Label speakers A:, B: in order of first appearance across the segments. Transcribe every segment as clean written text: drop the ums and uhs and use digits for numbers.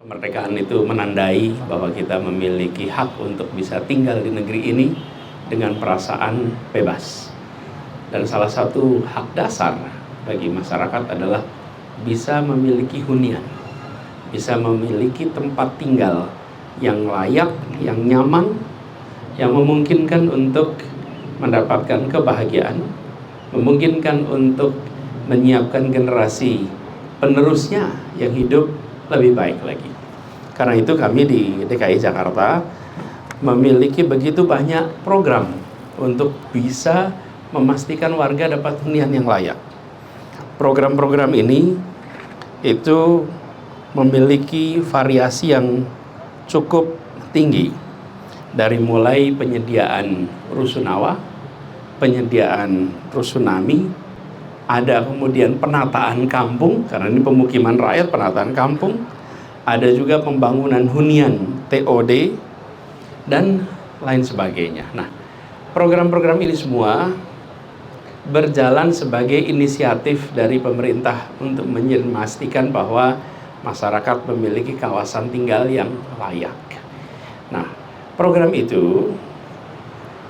A: Kemerdekaan itu menandai bahwa kita memiliki hak untuk bisa tinggal di negeri ini dengan perasaan bebas. Dan salah satu hak dasar bagi masyarakat adalah bisa memiliki hunian, bisa memiliki tempat tinggal yang layak, yang nyaman, yang memungkinkan untuk mendapatkan kebahagiaan, memungkinkan untuk menyiapkan generasi penerusnya yang hidup lebih baik lagi. Karena itu kami di DKI Jakarta memiliki begitu banyak program untuk bisa memastikan warga dapat hunian yang layak. Program-program ini itu memiliki variasi yang cukup tinggi, dari mulai penyediaan rusunawa, penyediaan rusunami, ada kemudian penataan kampung, karena ini pemukiman rakyat, penataan kampung, ada juga pembangunan hunian TOD, dan lain sebagainya. Nah, program-program ini semua berjalan sebagai inisiatif dari pemerintah untuk memastikan bahwa masyarakat memiliki kawasan tinggal yang layak. Nah, program itu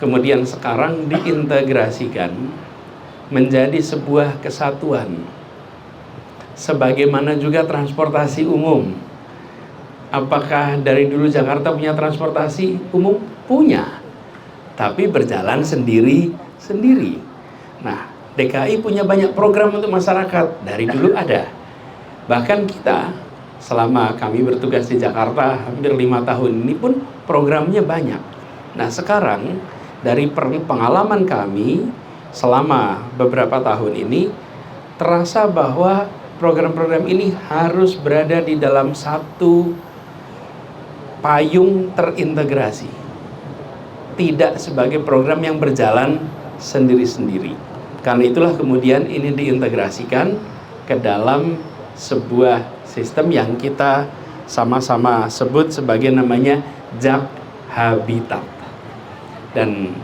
A: kemudian sekarang diintegrasikan menjadi sebuah kesatuan. Sebagaimana juga transportasi umum. Apakah dari dulu Jakarta punya transportasi umum? Punya. Tapi berjalan sendiri-sendiri. Nah, DKI punya banyak program untuk masyarakat. Dari dulu ada. Bahkan kita, selama kami bertugas di Jakarta hampir 5 tahun ini pun programnya banyak. Nah, sekarang dari pengalaman kami selama beberapa tahun ini, terasa bahwa program-program ini harus berada di dalam satu payung terintegrasi, tidak sebagai program yang berjalan sendiri-sendiri. Karena itulah kemudian ini diintegrasikan ke dalam sebuah sistem yang kita sama-sama sebut sebagai namanya JAK Habitat. Dan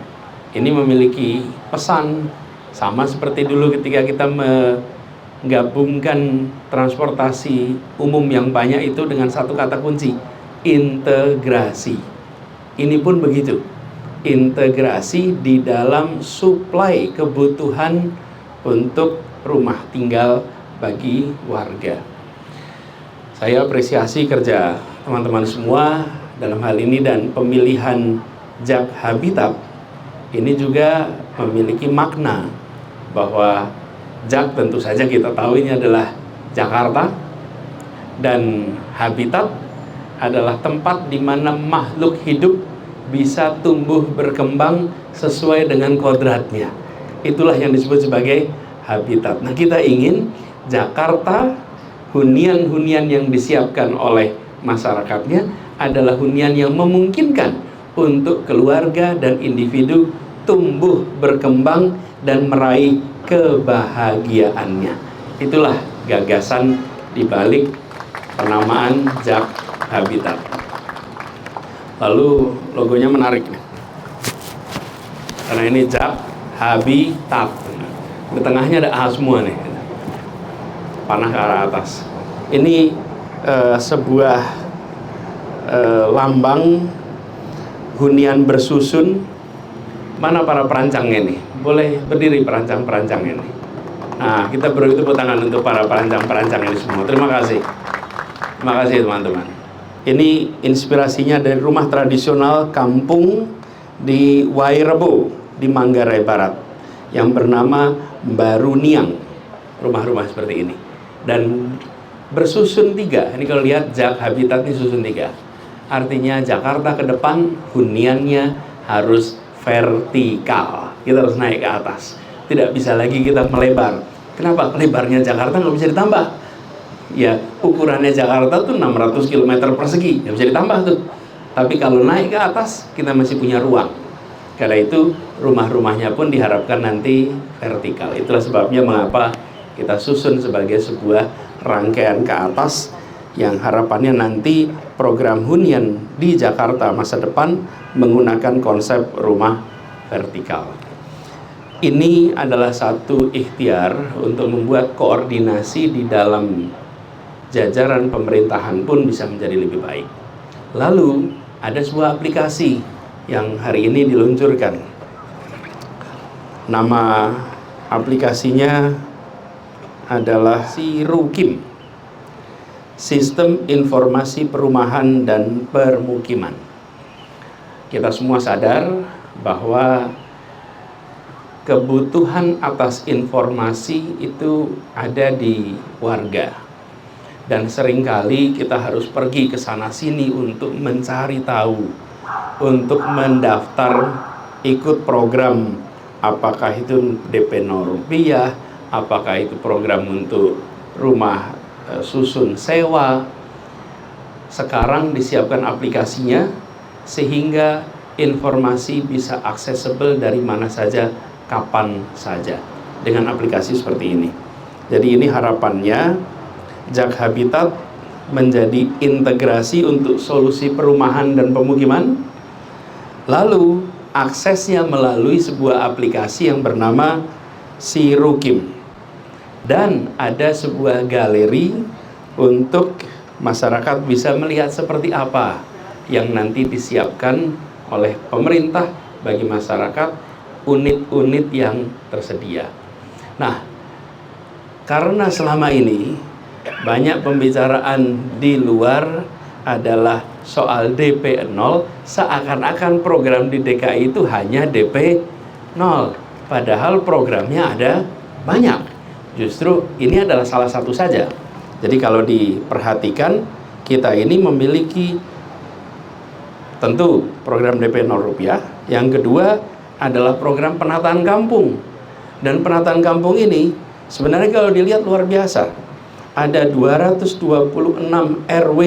A: ini memiliki pesan sama seperti dulu ketika kita menggabungkan transportasi umum yang banyak itu dengan satu kata kunci, integrasi. Ini pun begitu, integrasi di dalam suplai kebutuhan untuk rumah tinggal bagi warga. Saya apresiasi kerja teman-teman semua dalam hal ini, dan pemilihan JAK Habitat ini juga memiliki makna bahwa JAK tentu saja kita tahu ini adalah Jakarta, dan habitat adalah tempat di mana makhluk hidup bisa tumbuh berkembang sesuai dengan kodratnya. Itulah yang disebut sebagai habitat. Nah, kita ingin Jakarta, hunian-hunian yang disiapkan oleh masyarakatnya adalah hunian yang memungkinkan untuk keluarga dan individu tumbuh, berkembang, dan meraih kebahagiaannya. Itulah gagasan dibalik penamaan JAK Habitat. Lalu logonya menarik nih, karena ini JAK Habitat. Di tengahnya ada A semua nih, panah ke arah atas. Ini sebuah lambang hunian bersusun. Mana para perancangnya nih? Boleh berdiri perancang-perancang ini. Nah, kita beri tepuk tangan untuk para perancang-perancang ini semua. Terima kasih. Terima kasih teman-teman. Ini inspirasinya dari rumah tradisional kampung di Wairebo di Manggarai Barat yang bernama Baruniang. Rumah-rumah seperti ini. Dan bersusun 3. Ini kalau lihat JAK Habitat ini susun 3. Artinya Jakarta ke depan huniannya harus vertikal. Kita harus naik ke atas. Tidak bisa lagi kita melebar. Kenapa? Lebarnya Jakarta nggak bisa ditambah. Ya, ukurannya Jakarta tuh 600 km persegi. Nggak bisa ditambah tuh. Tapi kalau naik ke atas, kita masih punya ruang. Karena itu, rumah-rumahnya pun diharapkan nanti vertikal. Itulah sebabnya mengapa kita susun sebagai sebuah rangkaian ke atas, yang harapannya nanti program hunian di Jakarta masa depan menggunakan konsep rumah vertikal. Ini adalah satu ikhtiar untuk membuat koordinasi di dalam jajaran pemerintahan pun bisa menjadi lebih baik. Lalu ada sebuah aplikasi yang hari ini diluncurkan. Nama aplikasinya adalah Sirukim, Sistem Informasi Perumahan dan Permukiman. Kita semua sadar bahwa kebutuhan atas informasi itu ada di warga, dan seringkali kita harus pergi ke sana sini untuk mencari tahu, untuk mendaftar ikut program, apakah itu DP 0 rupiah, apakah itu program untuk rumah susun sewa. Sekarang disiapkan aplikasinya sehingga informasi bisa aksesibel dari mana saja, kapan saja, dengan aplikasi seperti ini. Jadi ini harapannya Jak Habitat menjadi integrasi untuk solusi perumahan dan pemukiman, lalu aksesnya melalui sebuah aplikasi yang bernama Sirukim, dan ada sebuah galeri untuk masyarakat bisa melihat seperti apa yang nanti disiapkan oleh pemerintah bagi masyarakat, unit-unit yang tersedia. Nah, karena selama ini banyak pembicaraan di luar adalah soal DP 0, seakan-akan program di DKI itu hanya DP 0, padahal programnya ada banyak. Justru ini adalah salah satu saja. Jadi kalau diperhatikan, kita ini memiliki tentu program DP 0 rupiah. Yang kedua adalah program penataan kampung. Dan penataan kampung ini sebenarnya kalau dilihat luar biasa. Ada 226 RW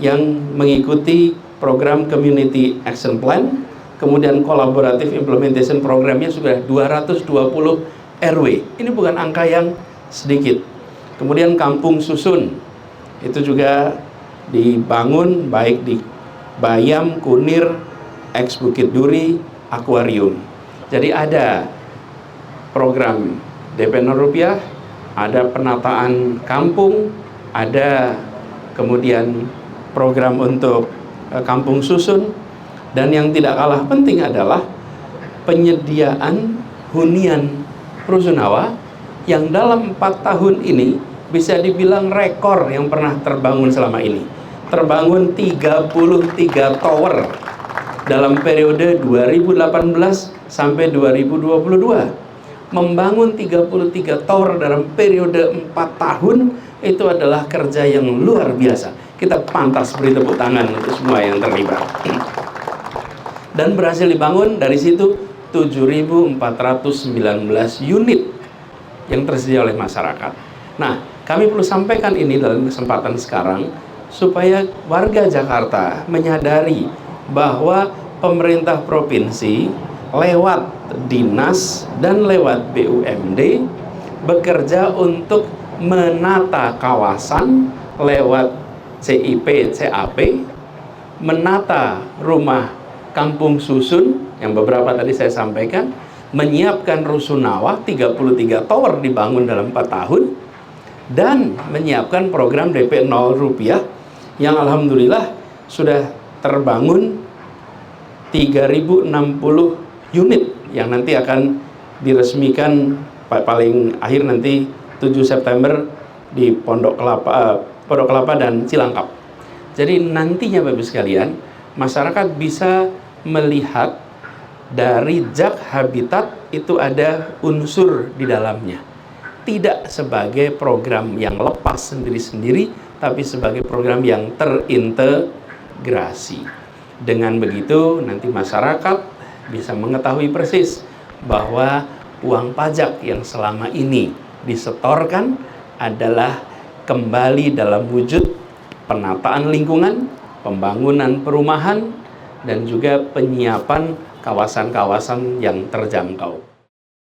A: yang mengikuti program Community Action Plan, kemudian Collaborative Implementation Programnya sudah 220 RW. Ini bukan angka yang sedikit. Kemudian kampung susun itu juga dibangun baik di Bayam, Kunir, ex Bukit Duri, akuarium. Jadi ada program DP 0 rupiah, ada penataan kampung, ada kemudian program untuk kampung susun, dan yang tidak kalah penting adalah penyediaan hunian rusunawa yang dalam 4 tahun ini bisa dibilang rekor yang pernah terbangun selama ini. Terbangun 33 tower dalam periode 2018 sampai 2022. Membangun 33 tower dalam periode 4 tahun itu adalah kerja yang luar biasa. Kita pantas beri tepuk tangan untuk semua yang terlibat. Dan berhasil dibangun dari situ 7.419 unit yang tersedia oleh masyarakat. Nah, kami perlu sampaikan ini dalam kesempatan sekarang supaya warga Jakarta menyadari bahwa pemerintah provinsi lewat dinas dan lewat BUMD bekerja untuk menata kawasan lewat CIP, CAP, menata rumah kampung susun yang beberapa tadi saya sampaikan, menyiapkan rusunawa 33 tower dibangun dalam 4 tahun, dan menyiapkan program DP 0 rupiah yang alhamdulillah sudah terbangun 3.060 unit yang nanti akan diresmikan paling akhir nanti 7 September di Pondok Kelapa dan Cilangkap. Jadi nantinya Bapak Ibu sekalian, masyarakat bisa melihat dari Jak Habitat itu ada unsur di dalamnya. Tidak sebagai program yang lepas sendiri-sendiri, tapi sebagai program yang terintegrasi. Dengan begitu nanti masyarakat bisa mengetahui persis bahwa uang pajak yang selama ini disetorkan adalah kembali dalam wujud penataan lingkungan, pembangunan perumahan, dan juga penyiapan kawasan-kawasan yang terjangkau.